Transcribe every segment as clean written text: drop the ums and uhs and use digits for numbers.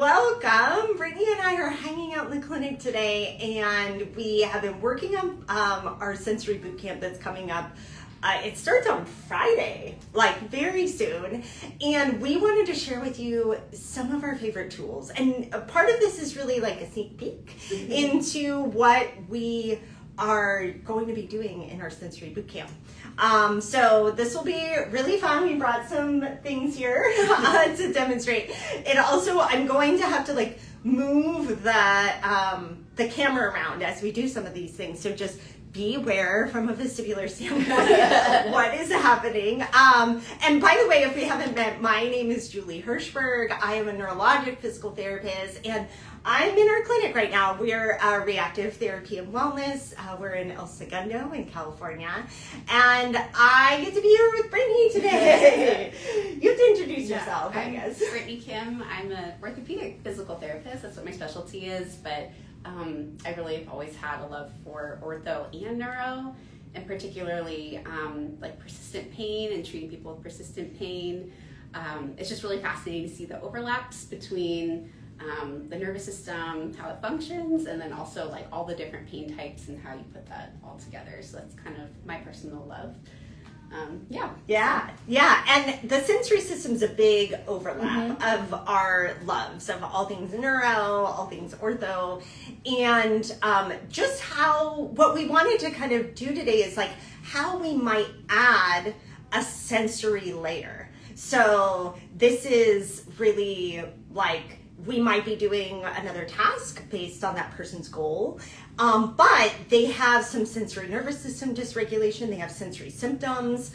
Welcome. Brittany and I are hanging out in the clinic today, and we have been working on our Sensory Bootcamp that's coming up. It starts on Friday, like very soon, and we wanted to share with you some of our favorite tools. And a part of this is really like a sneak peek into what we are going to be doing in our Sensory Bootcamp. So this will be really fun. We brought some things here to demonstrate. And also, I'm going to have to like move the camera around as we do some of these things. So just be aware from a vestibular standpoint what is happening. And by the way, if we haven't met, my name is Julie Hirschberg. I am a neurologic physical therapist, and I'm in our clinic right now. We're Re+active Therapy and Wellness. We're in El Segundo in California, and I get to be here with Brittany today. You have to introduce yourself, I guess. Brittany Kim. I'm an orthopedic physical therapist. That's what my specialty is, but I really have always had a love for ortho and neuro, and particularly like persistent pain and treating people with persistent pain. It's just really fascinating to see the overlaps between the nervous system, how it functions, and then also like all the different pain types and how you put that all together. So that's kind of my personal love. Yeah. And the sensory system's a big overlap of our loves of all things neuro, all things ortho, and just what we wanted to kind of do today is like how we might add a sensory layer. So this is really like we might be doing another task based on that person's goal, but they have some sensory nervous system dysregulation, they have sensory symptoms,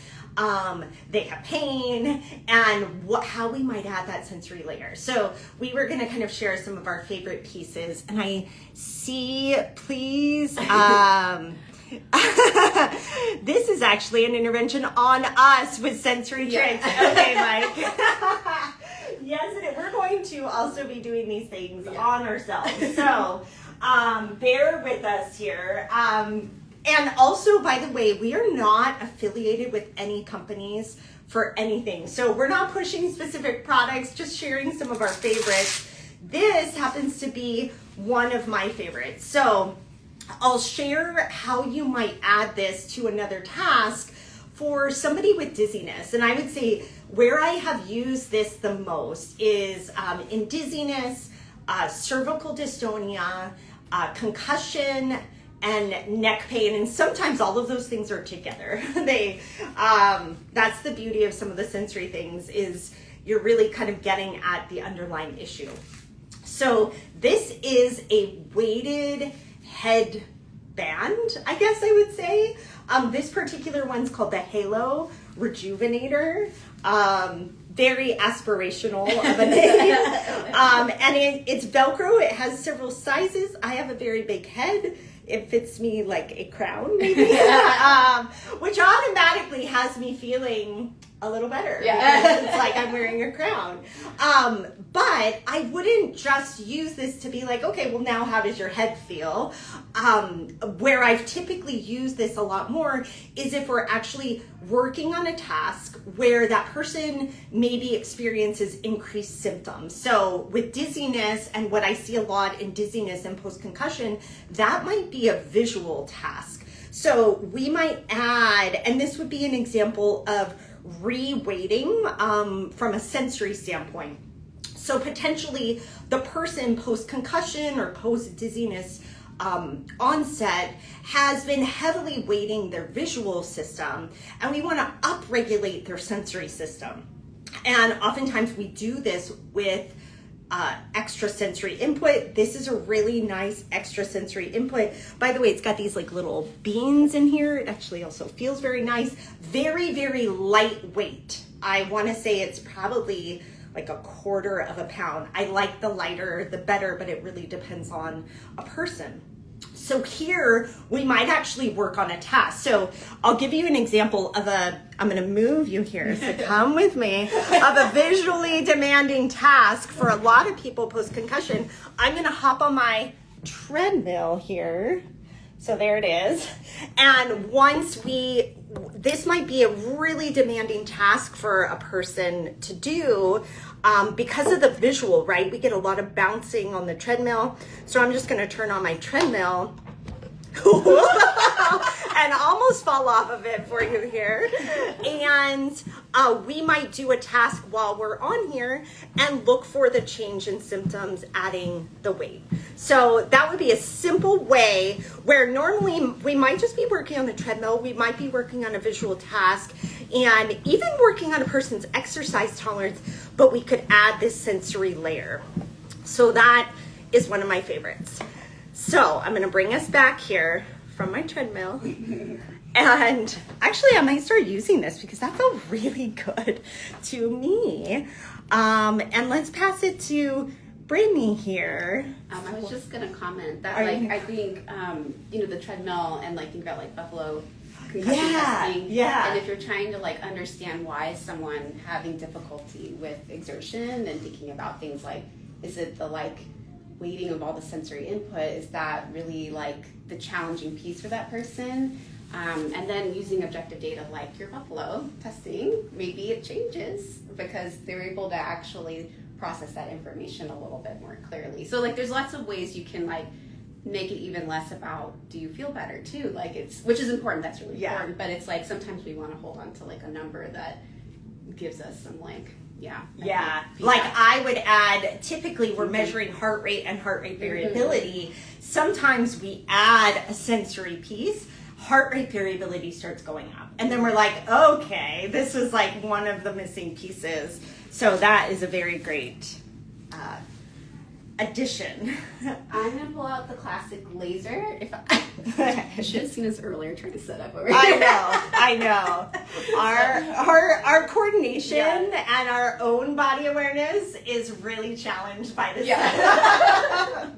they have pain, and how we might add that sensory layer. So we were going to kind of share some of our favorite pieces, and I see, please, this is actually an intervention on us with sensory tricks. Okay, Mike. Yes, and we're going to also be doing these things on ourselves. So bear with us here. And also, by the way, we are not affiliated with any companies for anything. So we're not pushing specific products, just sharing some of our favorites. This happens to be one of my favorites. So I'll share how you might add this to another task for somebody with dizziness. And I would say where I have used this the most is in dizziness, cervical dystonia, concussion, and neck pain. And sometimes all of those things are together. That's the beauty of some of the sensory things is you're really kind of getting at the underlying issue. So this is a weighted head band, I guess I would say. This particular one's called the Halo Rejuvenator. Very aspirational of a name. And it's Velcro. It has several sizes. I have a very big head. It fits me like a crown, maybe, which automatically has me feeling a little better. Yeah. It's like I'm wearing a crown. But I wouldn't just use this to be like, okay, well now how does your head feel? Where I've typically used this a lot more is if we're actually working on a task where that person maybe experiences increased symptoms. So with dizziness, and what I see a lot in dizziness and post-concussion, that might be a visual task. So we might add, and this would be an example of re-weighting from a sensory standpoint. So potentially the person post-concussion or post-dizziness onset has been heavily weighting their visual system, and we want to upregulate their sensory system. And oftentimes we do this with extrasensory input. This is a really nice extrasensory input. By the way, it's got these like little beans in here. It actually also feels very nice. Very, very lightweight. I want to say it's probably like 1/4 pound. I like the lighter, the better, but it really depends on a person. So here we might actually work on a task. So I'll give you an example of I'm going to move you here, so come with me, of a visually demanding task for a lot of people post-concussion. I'm going to hop on my treadmill here. So there it is. And once we this might be a really demanding task for a person to do because of the visual, right? We get a lot of bouncing on the treadmill. So I'm just going to turn on my treadmill and almost fall off of it for you here. And we might do a task while we're on here and look for the change in symptoms adding the weight. So that would be a simple way where normally we might just be working on the treadmill, we might be working on a visual task, and even working on a person's exercise tolerance, but we could add this sensory layer. So that is one of my favorites. So I'm going to bring us back here from my treadmill. And actually, I might start using this because that felt really good to me. And let's pass it to Brittany here. I was just going to comment that, I think, the treadmill and, think about, Buffalo concussion testing. Yeah. And if you're trying to, understand why someone having difficulty with exertion and thinking about things like, is it the, weighting of all the sensory input, is that really the challenging piece for that person? And then using objective data like your Buffalo testing, maybe it changes because they're able to actually process that information a little bit more clearly. So there's lots of ways you can make it even less about do you feel better too, which is important, that's really important, but it's sometimes we want to hold on to a number that gives us some I would add, typically we're measuring heart rate and heart rate variability. Sometimes we add a sensory piece, heart rate variability starts going up. And then we're okay, this is one of the missing pieces. So that is a very great addition. I'm going to pull out the classic laser. I should have seen this earlier trying to set up over here. I know. Our coordination and our own body awareness is really challenged by this. Yeah.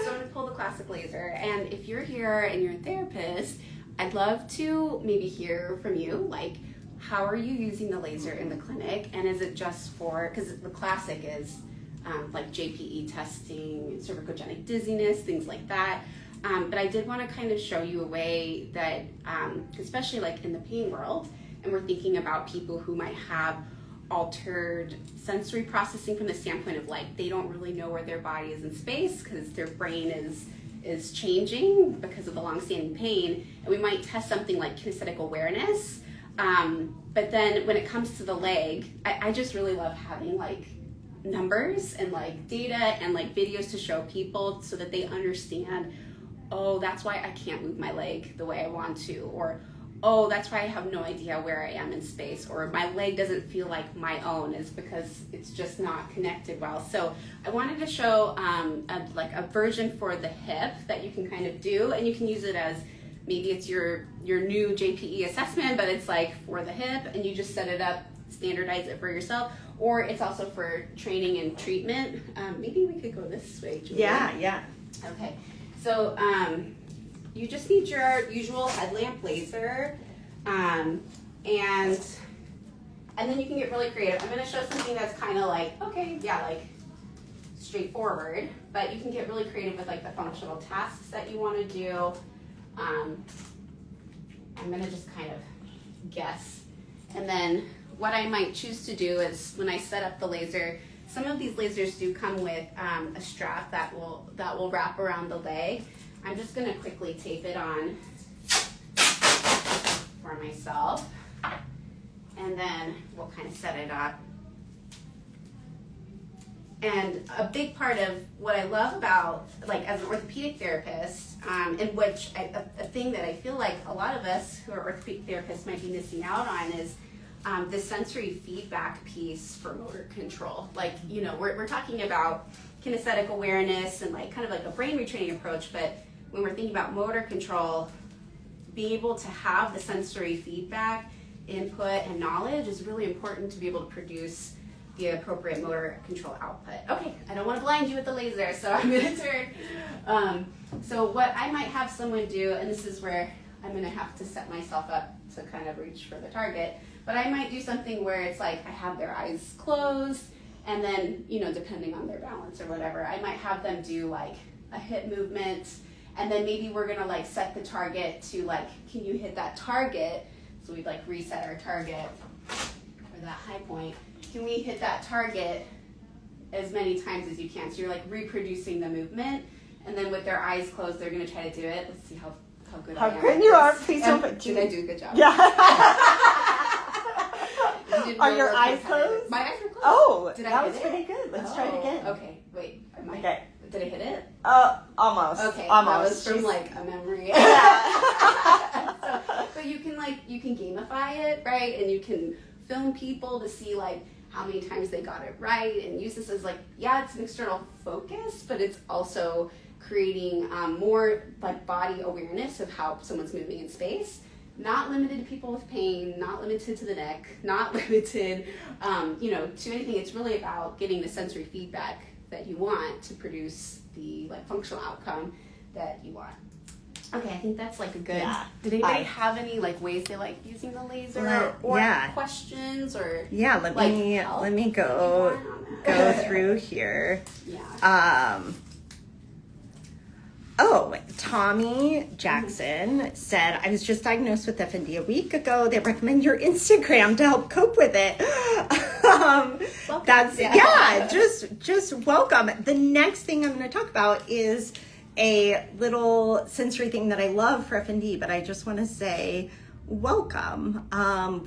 So I'm going to pull the classic laser. And if you're here and you're a therapist, I'd love to maybe hear from you, how are you using the laser in the clinic? And is it just because the classic is JPE testing, cervicogenic dizziness, things like that. But I did want to kind of show you a way that, especially in the pain world, and we're thinking about people who might have altered sensory processing from the standpoint of they don't really know where their body is in space because their brain is changing because of the long-standing pain, and we might test something like kinesthetic awareness. But then when it comes to the leg, I just really love having numbers and data and videos to show people so that they understand, oh, that's why I can't move my leg the way I want to, or oh, that's why I have no idea where I am in space, or my leg doesn't feel like my own, is because it's just not connected well. So I wanted to show a version for the hip that you can kind of do, and you can use it as maybe it's your new JPE assessment, but it's for the hip, and you just set it up, standardize it for yourself, or it's also for training and treatment. Maybe we could go this way, Julia. Yeah. Okay, so you just need your usual headlamp laser, and then you can get really creative. I'm going to show something that's kind of straightforward, but you can get really creative with the functional tasks that you want to do. I'm going to just kind of guess, and then what I might choose to do is when I set up the laser, some of these lasers do come with a strap that will wrap around the leg. I'm just going to quickly tape it on for myself, and then we'll kind of set it up. And a big part of what I love about, as an orthopedic therapist, in which a thing that I feel like a lot of us who are orthopedic therapists might be missing out on is the sensory feedback piece for motor control. We're talking about kinesthetic awareness and kind of a brain retraining approach, but when we're thinking about motor control, being able to have the sensory feedback, input, and knowledge is really important to be able to produce the appropriate motor control output. Okay, I don't want to blind you with the laser, so I'm going to turn. So what I might have someone do, and this is where I'm going to have to set myself up to kind of reach for the target, but I might do something where it's I have their eyes closed, and then, depending on their balance or whatever, I might have them do a hip movement, and then maybe we're going to set the target to can you hit that target So we'd like reset our target or that high point. Can we hit that target as many times as you can? So you're like reproducing the movement, and then with their eyes closed, they're gonna try to do it. Let's see how good I am. How good you are. Please don't put Did I do a good job? Yeah. Are really your eyes closed? My eyes were closed. Oh, Did I that hit was it? pretty good. Let's try it again. Okay, wait. Okay. Did I hit it? Almost. Okay, almost. that was from like a memory. Yeah. But you can gamify it, right? And you can film people to see like how many times they got it right, and use this as like, yeah, it's an external focus, but it's also creating more like body awareness of how someone's moving in space. Not limited to people with pain, not limited to the neck, not limited, to anything. It's really about getting the sensory feedback that you want to produce the like functional outcome that you want. Okay, I think that's like a good. Yeah. Did anybody have any like ways they like using the laser or yeah. questions or? Yeah, let me go through here. Yeah. Tommy Jackson said, I was just diagnosed with FND a week ago. They recommend your Instagram to help cope with it. Just welcome. The next thing I'm going to talk about is a little sensory thing that I love for FND, but I just want to say welcome.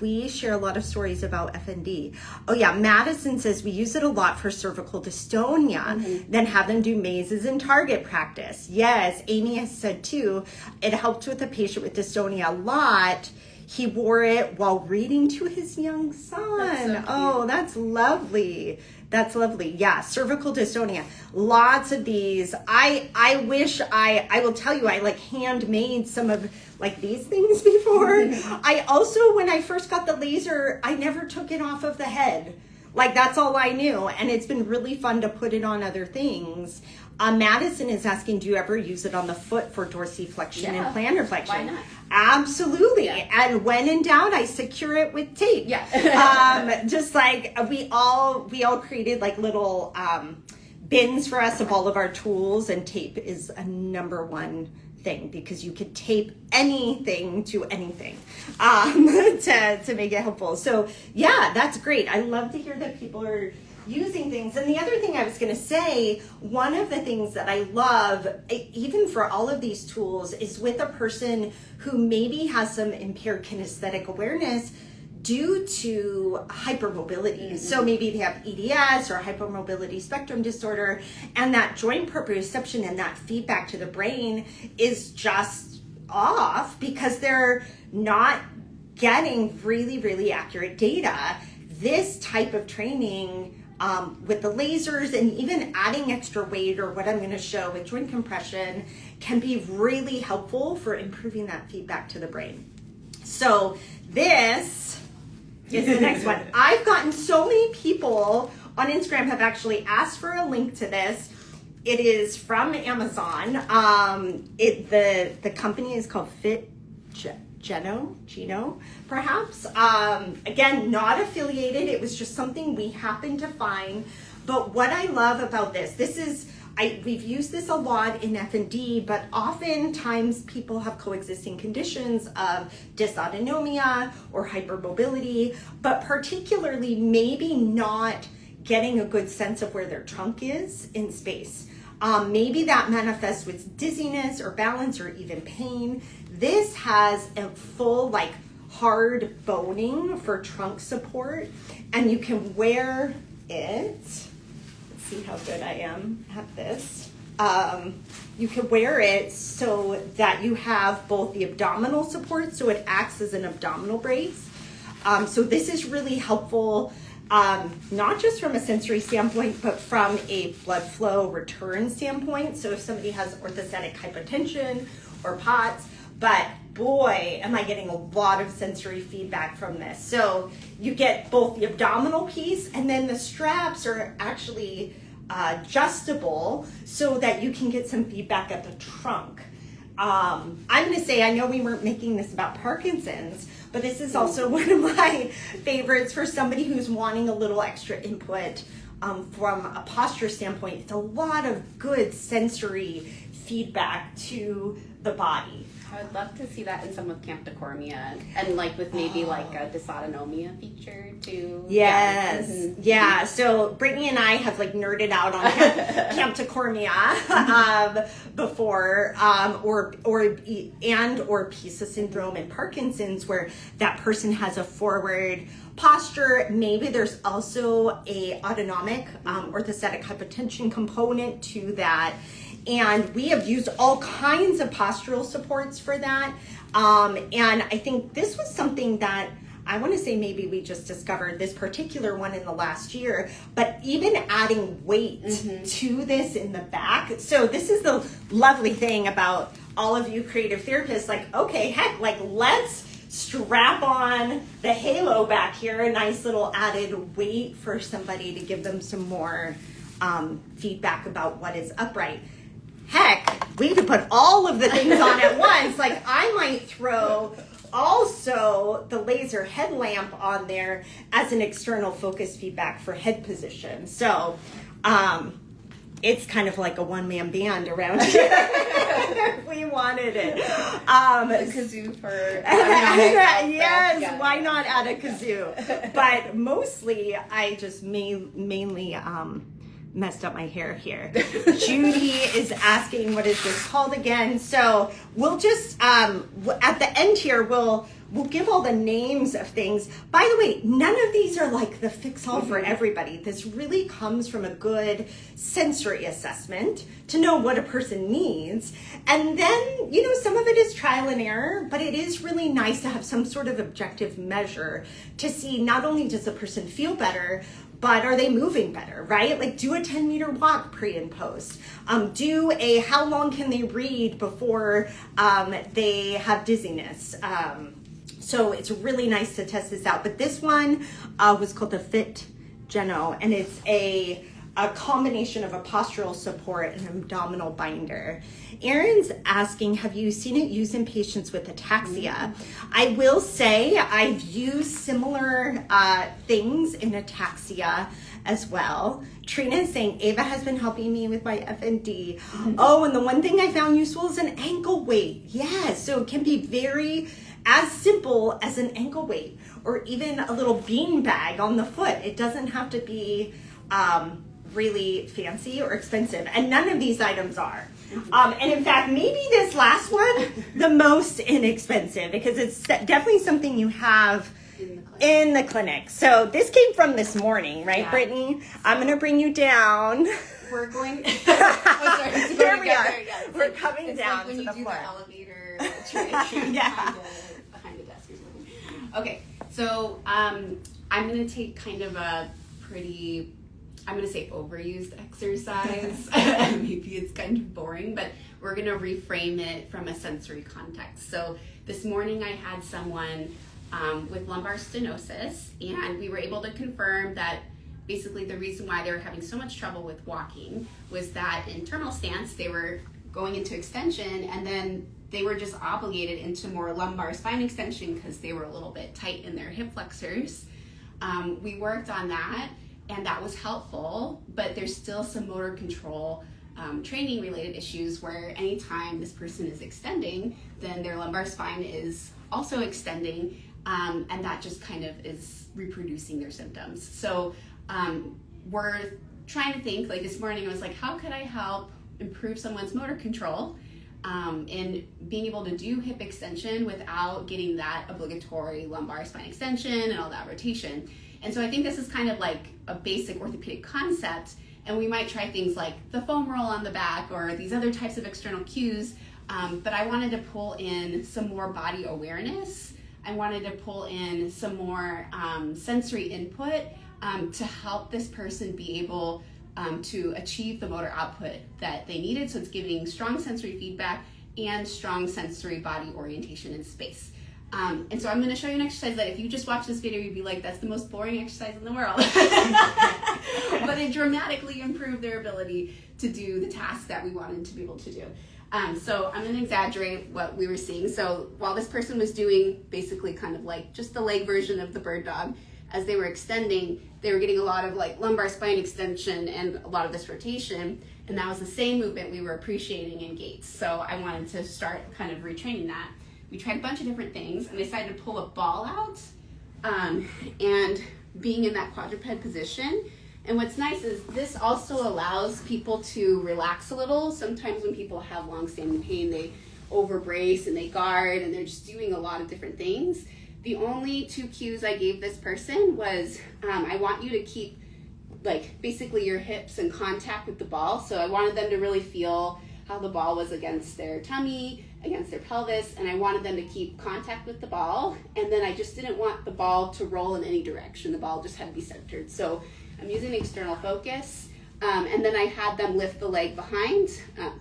We share a lot of stories about FND. Oh yeah, Madison says we use it a lot for cervical dystonia, then have them do mazes in target practice. Yes, Amy has said too, it helped with a patient with dystonia a lot. He wore it while reading to his young son. That's so cute. Oh, that's lovely. That's lovely. Yeah, cervical dystonia. Lots of these. I wish I will tell you, I like handmade some of like these things before. I also, when I first got the laser, I never took it off of the head. Like that's all I knew. And it's been really fun to put it on other things. Madison is asking, do you ever use it on the foot for dorsiflexion and plantar flexion? Why not? Absolutely. Yeah. And when in doubt, I secure it with tape. Yeah. Just like we all created like little bins for us of all of our tools, and tape is a number one thing because you could tape anything to anything to make it helpful. So yeah, that's great. I love to hear that people are using things. And the other thing I was going to say, one of the things that I love, even for all of these tools, is with a person who maybe has some impaired kinesthetic awareness due to hypermobility. So maybe they have EDS or hypermobility spectrum disorder, and that joint proprioception and that feedback to the brain is just off because they're not getting really, really accurate data. This type of training with the lasers and even adding extra weight, or what I'm going to show with joint compression, can be really helpful for improving that feedback to the brain. So this is the next one. I've gotten so many people on Instagram have actually asked for a link to this. It is from Amazon. The company is called Geno, perhaps. Again, not affiliated. It was just something we happened to find. But what I love about this is, we've used this a lot in F&D, but oftentimes people have coexisting conditions of dysautonomia or hypermobility, but particularly maybe not getting a good sense of where their trunk is in space. Maybe that manifests with dizziness or balance or even pain. This has a full like hard boning for trunk support, and you can wear it. Let's see how good I am at this. You can wear it so that you have both the abdominal support, so it acts as an abdominal brace. So this is really helpful, not just from a sensory standpoint, but from a blood flow return standpoint. So if somebody has orthostatic hypotension or POTS, but boy, am I getting a lot of sensory feedback from this. So you get both the abdominal piece, and then the straps are actually adjustable so that you can get some feedback at the trunk. I'm going to say, I know we weren't making this about Parkinson's, but this is also one of my favorites for somebody who's wanting a little extra input from a posture standpoint, it's a lot of good sensory feedback to the body. I would love to see that in some with camptocormia and like with maybe like a dysautonomia feature too. Yes. Yeah. Mm-hmm. Yeah. So Brittany and I have like nerded out on camptocormia before, or Pisa syndrome and Parkinson's, where that person has a forward posture. Maybe there's also a autonomic orthostatic hypotension component to that. And we have used all kinds of postural supports for that. And I think this was something that I want to say maybe we just discovered this particular one in the last year, but even adding weight to this in the back. So this is the lovely thing about all of you creative therapists, like, okay, heck, like let's strap on the halo back here, a nice little added weight for somebody to give them some more feedback about what is upright. Heck, we could put all of the things on at once. Like I might throw also the laser headlamp on there as an external focus feedback for head position. So it's kind of like a one-man band around here if we wanted it. A kazoo for yes, why not add a kazoo? But mostly I just mainly messed up my hair here. Judy is asking, what is this called again? So we'll just at the end here we'll give all the names of things. By the way, none of these are like the fix-all for everybody. This really comes from a good sensory assessment to know what a person needs. And then, you know, some of it is trial and error, but it is really nice to have some sort of objective measure to see not only does the person feel better, but are they moving better, right? Like do a 10-meter walk pre and post. Do a how long can they read before they have dizziness. So it's really nice to test this out. But this one was called the Fit Geno, and it's a combination of a postural support and an abdominal binder. Erin's asking, have you seen it used in patients with ataxia? I will say I've used similar things in ataxia as well. Trina is saying, Ava has been helping me with my FND. Oh, and the one thing I found useful is an ankle weight. Yes, so it can be very as simple as an ankle weight or even a little bean bag on the foot. It doesn't have to be really fancy or expensive, and none of these items are. And in fact, maybe this last one, the most inexpensive, because it's definitely something you have in the clinic. So this came from this morning, right, yeah. Brittany? I'm going to bring you down. We're going. Here we are. We're coming it's down like when to you the do floor. the elevator trick Yeah. behind the desk or something. Okay, so I'm going to take kind of a pretty, I'm going to say overused exercise. Maybe it's kind of boring, but we're going to reframe it from a sensory context. So this morning I had someone with lumbar stenosis, and we were able to confirm that basically the reason why they were having so much trouble with walking was that in terminal stance they were going into extension, and then they were just obligated into more lumbar spine extension because they were a little bit tight in their hip flexors. We worked on that, and that was helpful, but there's still some motor control training related issues where anytime this person is extending, then their lumbar spine is also extending, and that just kind of is reproducing their symptoms. So we're trying to think, like this morning I was like, how could I help improve someone's motor control in being able to do hip extension without getting that obligatory lumbar spine extension and all that rotation. And so I think this is kind of like a basic orthopedic concept, and we might try things like the foam roll on the back or these other types of external cues, but I wanted to pull in some more body awareness. I wanted to pull in some more sensory input to help this person be able to achieve the motor output that they needed. So it's giving strong sensory feedback and strong sensory body orientation in space. And so I'm going to show you an exercise that if you just watch this video, you'd be like, that's the most boring exercise in the world. But it dramatically improved their ability to do the task that we wanted to be able to do. So I'm going to exaggerate what we were seeing. So while this person was doing basically kind of like just the leg version of the bird dog, as they were extending, they were getting a lot of like lumbar spine extension and a lot of this rotation. And that was the same movement we were appreciating in gaits. So I wanted to start kind of retraining that. We tried a bunch of different things and decided to pull a ball out and being in that quadruped position. And what's nice is this also allows people to relax a little. Sometimes when people have long-standing pain, they overbrace and they guard and they're just doing a lot of different things. The only 2 cues I gave this person was I want you to keep like basically your hips in contact with the ball. So I wanted them to really feel how the ball was against their tummy, against their pelvis, and I wanted them to keep contact with the ball. And then I just didn't want the ball to roll in any direction. The ball just had to be centered. So I'm using external focus. And then I had them lift the leg behind.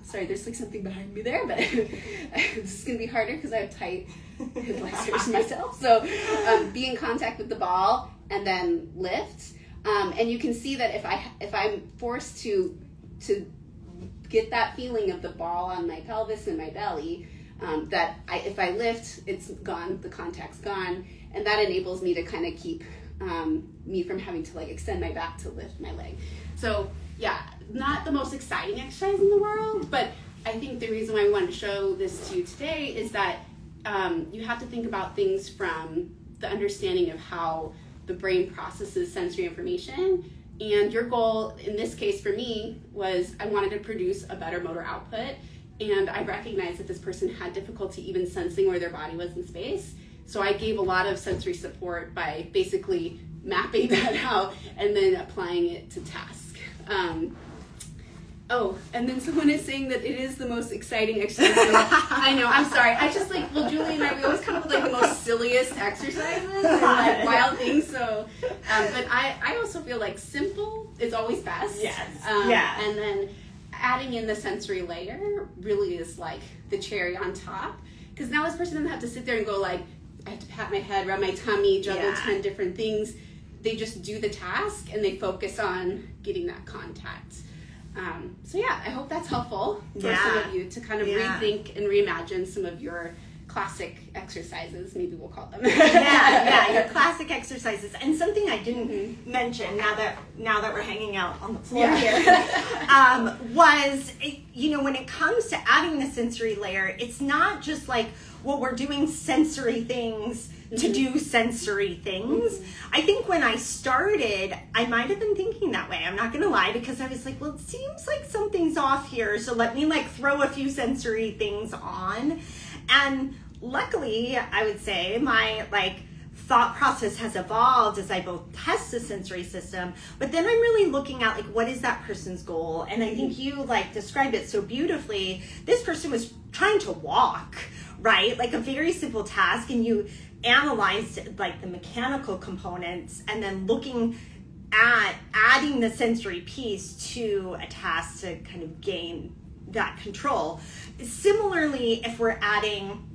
Sorry, there's like something behind me there, but this is gonna be harder because I have tight hip flexors myself. So be in contact with the ball and then lift. And you can see that if I'm forced to get that feeling of the ball on my pelvis and my belly, if I lift, it's gone, the contact's gone, and that enables me to kind of keep me from having to like extend my back to lift my leg. So yeah, not the most exciting exercise in the world, but I think the reason why we wanted to show this to you today is that you have to think about things from the understanding of how the brain processes sensory information. And your goal in this case for me was I wanted to produce a better motor output, and I recognized that this person had difficulty even sensing where their body was in space. So I gave a lot of sensory support by basically mapping that out and then applying it to task. And then someone is saying that it is the most exciting exercise. I know, I'm sorry. I just like, well, Julie and I, we always come up with like the most silliest exercises and like wild things. So, but I also feel like simple is always best. Yes. And then adding in the sensory layer really is like the cherry on top. Because now this person doesn't have to sit there and go like, I have to pat my head, rub my tummy, juggle 10 different things. They just do the task and they focus on getting that contact. So yeah, I hope that's helpful for some of you to kind of rethink and reimagine some of your classic exercises, maybe we'll call them. Your classic exercises. And something I didn't mention now that we're hanging out on the floor here was, when it comes to adding the sensory layer, it's not just like, well, we're doing sensory things to do sensory things. I think when I started, I might have been thinking that way. I'm not going to lie, because I was like, well, it seems like something's off here. So let me like throw a few sensory things on. And luckily, I would say my like thought process has evolved as I both test the sensory system, but then I'm really looking at like, what is that person's goal? And I think you like described it so beautifully. This person was trying to walk, right? Like a very simple task, and you analyzed like the mechanical components and then looking at adding the sensory piece to a task to kind of gain that control. Similarly, if we're adding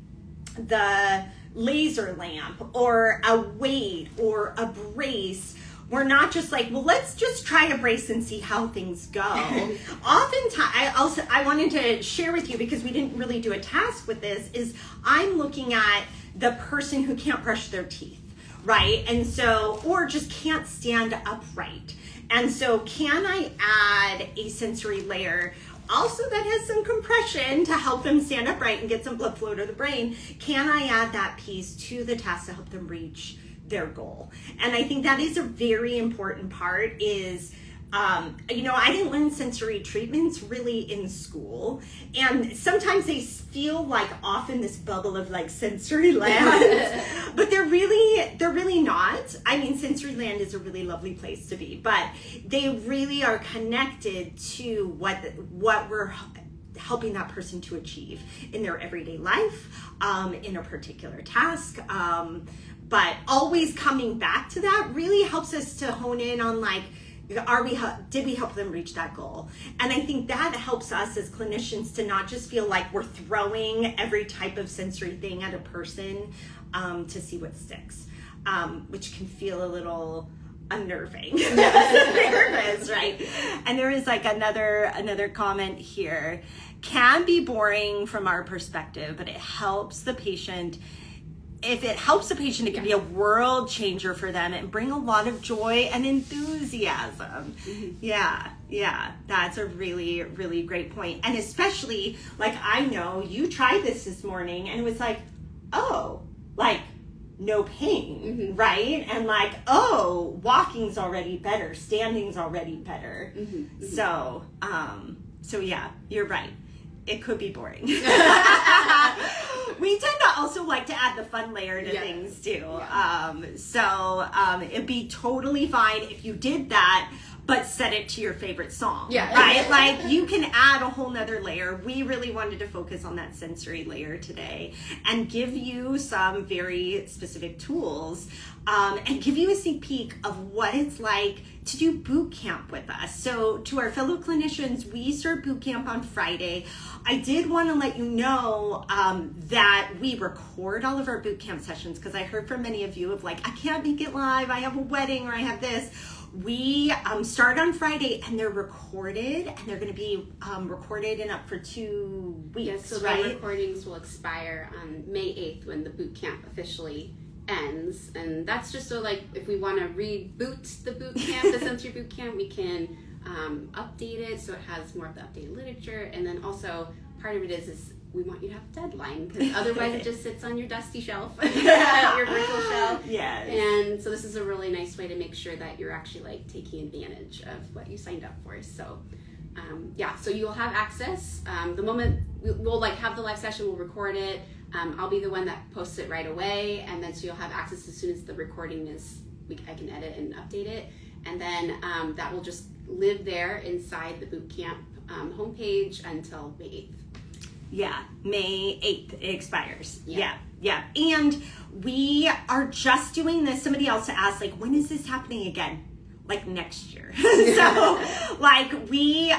the laser lamp or a weight or a brace, we're not just like, well, let's just try a brace and see how things go. Oftentimes, I wanted to share with you, because we didn't really do a task with this, is I'm looking at the person who can't brush their teeth, right? And so, or just can't stand upright. And so can I add a sensory layer also that has some compression to help them stand upright and get some blood flow to the brain? Can I add that piece to the task to help them reach their goal? And I think that is a very important part is, I didn't learn sensory treatments really in school. And sometimes they feel like off in this bubble of like sensory land, but they're really not. I mean, sensory land is a really lovely place to be, but they really are connected to what we're helping that person to achieve in their everyday life, in a particular task. But always coming back to that really helps us to hone in on like, did we help them reach that goal? And I think that helps us as clinicians to not just feel like we're throwing every type of sensory thing at a person to see what sticks, which can feel a little unnerving as a therapist, right? And there is like another comment here. Can be boring from our perspective, but it helps the patient if it helps a patient, it can be a world changer for them and bring a lot of joy and enthusiasm. Yeah, that's a really, really great point. And especially, like, I know you tried this morning and it was like, oh, like, no pain, right? And like, oh, walking's already better, standing's already better. So yeah, you're right. It could be boring. We tend to also like to add the fun layer to things too. It'd be totally fine if you did that, but set it to your favorite song, right? Like, you can add a whole nother layer. We really wanted to focus on that sensory layer today and give you some very specific tools and give you a sneak peek of what it's like to do boot camp with us. So to our fellow clinicians, we start boot camp on Friday. I did want to let you know that we record all of our boot camp sessions, because I heard from many of you of like, I can't make it live, I have a wedding, or I have this. We start on Friday, and they're recorded, and they're going to be recorded and up for 2 weeks. Yes, so right? the recordings will expire on May 8th when the boot camp officially ends, and that's just so, like, if we want to reboot the boot camp, the sensory boot camp, we can update it so it has more of the updated literature. And then also part of it is we want you to have a deadline, because otherwise it just sits on your dusty shelf, your virtual shelf. Yes. And so this is a really nice way to make sure that you're actually like taking advantage of what you signed up for. So so you'll have access. The moment we'll like have the live session, we'll record it. I'll be the one that posts it right away, and then so you'll have access as soon as the recording is. I can edit and update it, and then that will just live there inside the boot camp homepage until May 8th. Yeah, May 8th it expires. Yeah. And we are just doing this. Somebody else asked, like, when is this happening again? Like, next year. So, like, we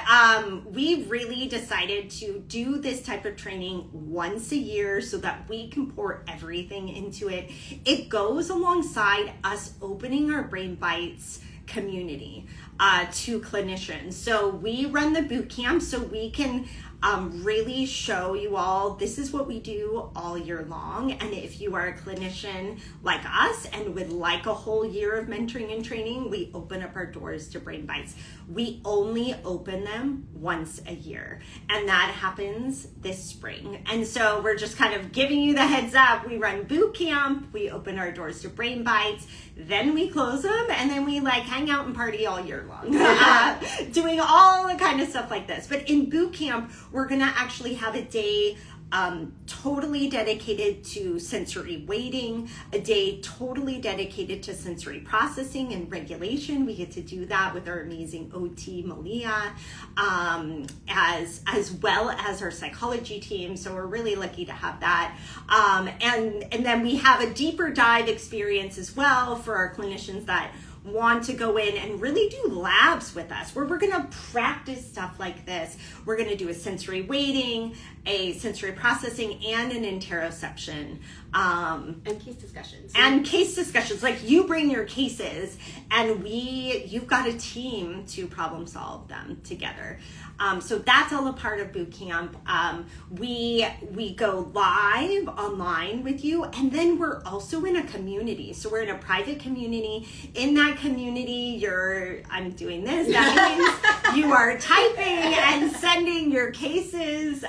really decided to do this type of training once a year so that we can pour everything into it. It goes alongside us opening our Brain Bites community to clinicians. So we run the boot camp so we can really show you all this is what we do all year long. And if you are a clinician like us and would like a whole year of mentoring and training, we open up our doors to Brain Bites. We only open them once a year, and that happens this spring. And so we're just kind of giving you the heads up. We run boot camp, we open our doors to Brain Bites, then we close them, and then we like hang out and party all year long, doing all the kind of stuff like this. But in boot camp, we're gonna actually have a day totally dedicated to sensory weighting, a day totally dedicated to sensory processing and regulation. We get to do that with our amazing OT, Malia, as well as our psychology team. So we're really lucky to have that. And then we have a deeper dive experience as well for our clinicians that want to go in and really do labs with us, where we're going to practice stuff like this. We're going to do a sensory weighting, a sensory processing, and an interoception. And case discussions. And case discussions. Like, you bring your cases, and you've got a team to problem solve them together. So that's all a part of boot camp. We go live online with you, and then we're also in a community. So we're in a private community. In that community, I'm doing this. That means you are typing and sending your cases,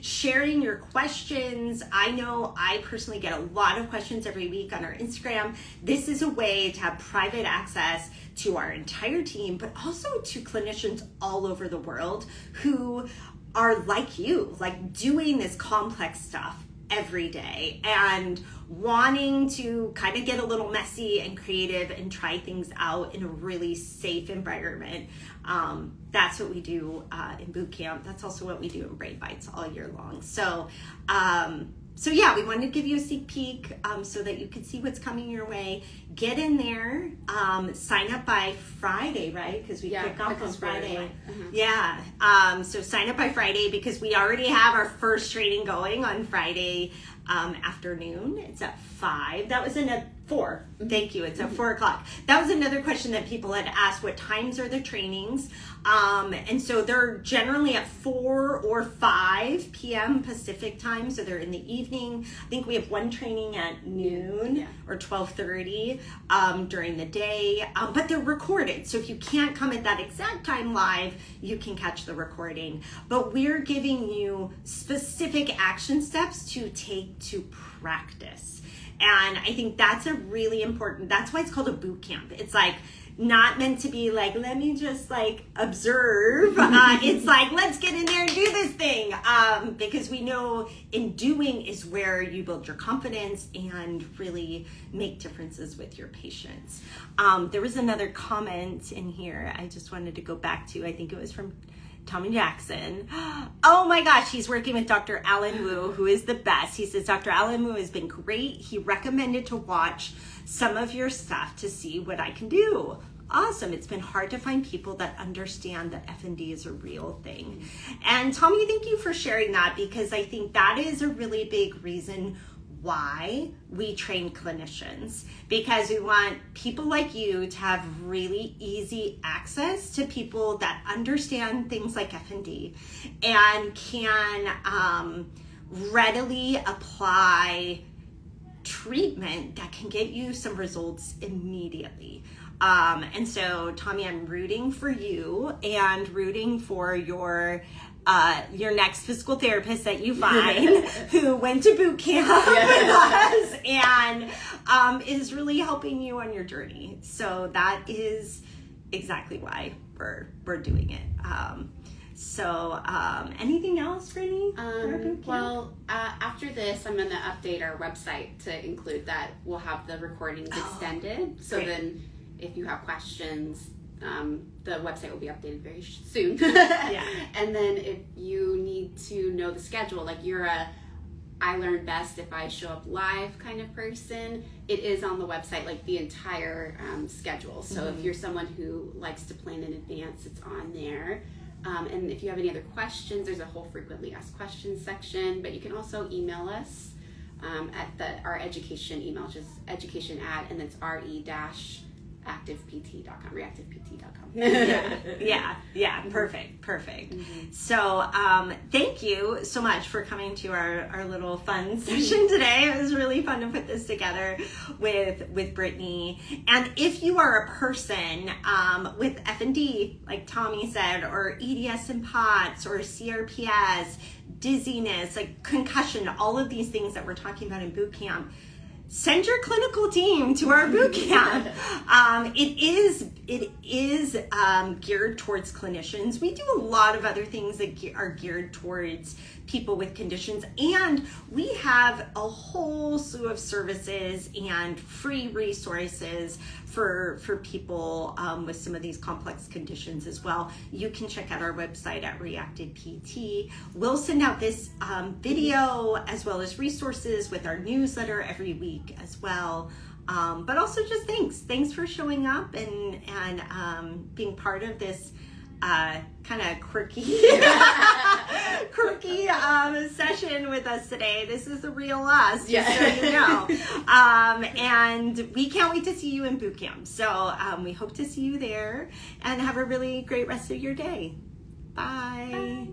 sharing your questions. I know I personally get a lot of questions every week on our Instagram. This is a way to have private access to our entire team, but also to clinicians all over the world who are like you, like doing this complex stuff every day and wanting to kind of get a little messy and creative and try things out in a really safe environment. That's what we do in boot camp. That's also what we do in Brain Bites all year long. So yeah, we wanted to give you a sneak peek so that you could see what's coming your way. Get in there, sign up by Friday, right? Because we kick off on Friday. Yeah, so sign up by Friday because we already have our first training going on Friday afternoon. It's at 5. That was in 4. Thank you. It's at 4 o'clock. That was another question that people had asked. What times are the trainings? And so they're generally at 4 or 5 p.m. Pacific time. So they're in the evening. I think we have one training at noon or 12:30 during the day. But they're recorded. So if you can't come at that exact time live, you can catch the recording. But we're giving you specific action steps to take to practice. And I think that's a really important, that's why it's called a boot camp. It's like not meant to be like, let me just like observe. It's like, let's get in there and do this thing. Because we know in doing is where you build your confidence and really make differences with your patients. There was another comment in here I just wanted to go back to. I think it was from Tommy Jackson. Oh my gosh, he's working with Dr. Alan Wu, who is the best. He says, Dr. Alan Wu has been great. He recommended to watch some of your stuff to see what I can do. Awesome. It's been hard to find people that understand that F&D is a real thing. And Tommy, thank you for sharing that, because I think that is a really big reason why we train clinicians, because we want people like you to have really easy access to people that understand things like F&D and can readily apply treatment that can get you some results immediately. And so, Tommy, I'm rooting for you and rooting for your next physical therapist that you find who went to boot camp with us and is really helping you on your journey. So that is exactly why we're doing it. Anything else, Brittany? Well, after this, I'm going to update our website to include that. We'll have the recordings extended. So great. Then if you have questions, the website will be updated very soon. And then if you need to know the schedule, like you're I learn best if I show up live kind of person, it is on the website, like the entire schedule. So if you're someone who likes to plan in advance, it's on there. And if you have any other questions, there's a whole frequently asked questions section, but you can also email us at our education email, which is education@, and it's re-activept.com, reactivept.com. Yeah, perfect. So thank you so much for coming to our little fun session today. It was really fun to put this together with Brittany. And if you are a person with F&D, like Tommy said, or EDS and POTS, or CRPS, dizziness, like concussion, all of these things that we're talking about in boot camp, send your clinical team to our boot camp. It is geared towards clinicians. We do a lot of other things that are geared towards people with conditions, and we have a whole slew of services and free resources for people with some of these complex conditions as well. You can check out our website at Reactive PT. We'll send out this video as well as resources with our newsletter every week as well. But also just thanks for showing up and being part of this kind of quirky session with us today. This is the real us, just so you know. And we can't wait to see you in boot camp. So we hope to see you there, and have a really great rest of your day. Bye.